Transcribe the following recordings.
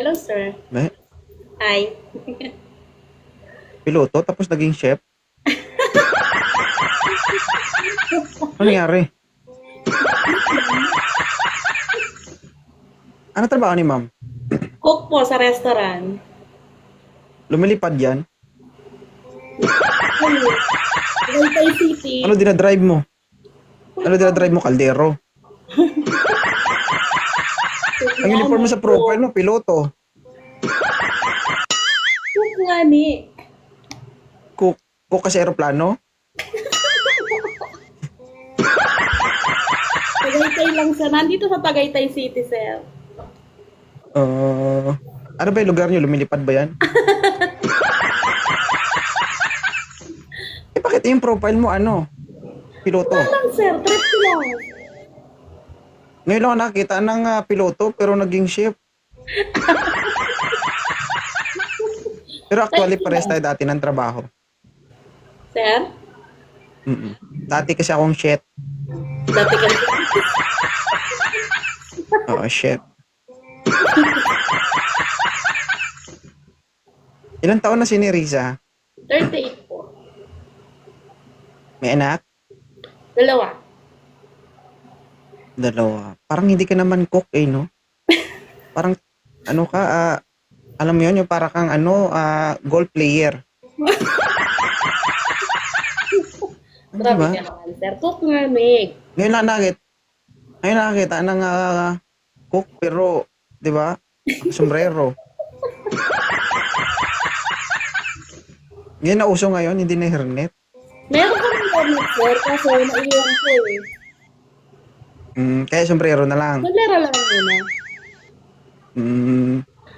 Hello, sir. May Hi. piloto tapos naging chef? Ano nangyari? Ano trabaho ni ma'am? Cook po sa restaurant. Lumilipad yan? Tagaytay City. Ano dinadrive mo? Ano dinadrive mo? Kaldero? Ang uniform mo sa profile mo, piloto. Cook nga ni. Cook ka sa aeroplano? Tagaytay lang siya. Nandito sa Tagaytay City, sir. Ano ba yung lugar niyo? Lumilipad ba yan? Bakit yung profile mo ano? Piloto. Wala lang, sir. Trip ko lang. Ngayon lang ako nakakita ng piloto pero naging chef. Pero actually pares tayo dati ng trabaho. Sir? Dati kasi akong chef. Dati ka Oo, chef. Ilang taon na si Nerissa? 38 po. May anak? Dalawa. Dalawa. Parang hindi ka naman cook no? Parang ano ka, alam mo yun, yung para kang golf player. Grabe Diba? ka naman, sir. Cook nga, Meg. Ngayon nakakita ng cook pero, di ba? Sombrero. Yan na uso ngayon, hindi na hairnet. Meron kami internet, sir. Kaso naiwan ko eh. Kaya sombrero na lang. Malera lang muna.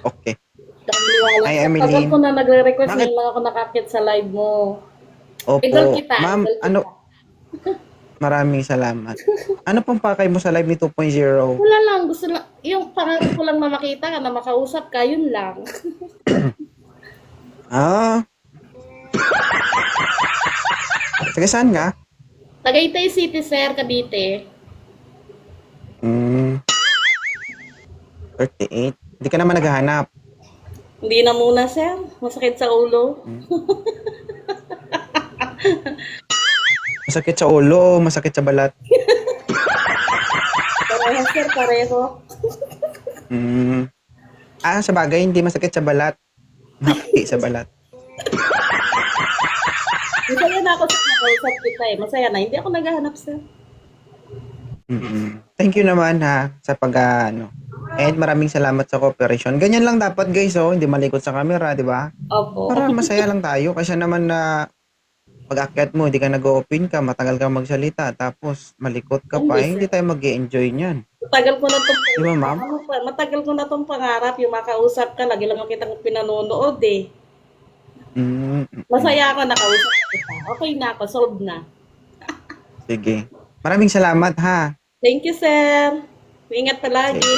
Okay. Dahil Ay, wala. Emily. Tagal ko na nagre-request Bakit? ngayon lang ako nakakit sa live mo. Opo. Idol kita. Ma'am, idol kita. ano, maraming salamat. Ano pong pakay mo sa live ni 2.0? Wala lang. Gusto lang. Yung pangarap ko lang na makita ka, na makausap ka, yun lang. Taga saan ka? Tagaytay City, sir, Cavite. 38. Hindi ka naman naghahanap. Hindi na muna, sir. Masakit sa ulo. Masakit sa ulo, masakit sa balat. Pareho, sir, pareho. Sa bagay, hindi masakit sa balat. Hapdi sa balat. Masaya na ako sa nakausap kita eh. Masaya na. Hindi ako naghahanap, sir. Thank you naman sa And maraming salamat sa cooperation. Ganyan lang dapat guys, hindi malikot sa camera, di ba? Opo. Para masaya lang tayo. Kasi naman na pag-akyat mo, hindi ka nag-open ka, matagal ka magsalita, tapos malikot ka pa, hindi tayo mag-e-enjoy niyan. Matagal ko na itong Di ba, ma'am? Matagal ko na itong pangarap, yung makausap ka, lagi lang kitang pinanonood eh. Masaya ako nakausap kita. Okay na ako, solved na. Sige. Maraming salamat ha. Thank you, sir. Ingat palagi.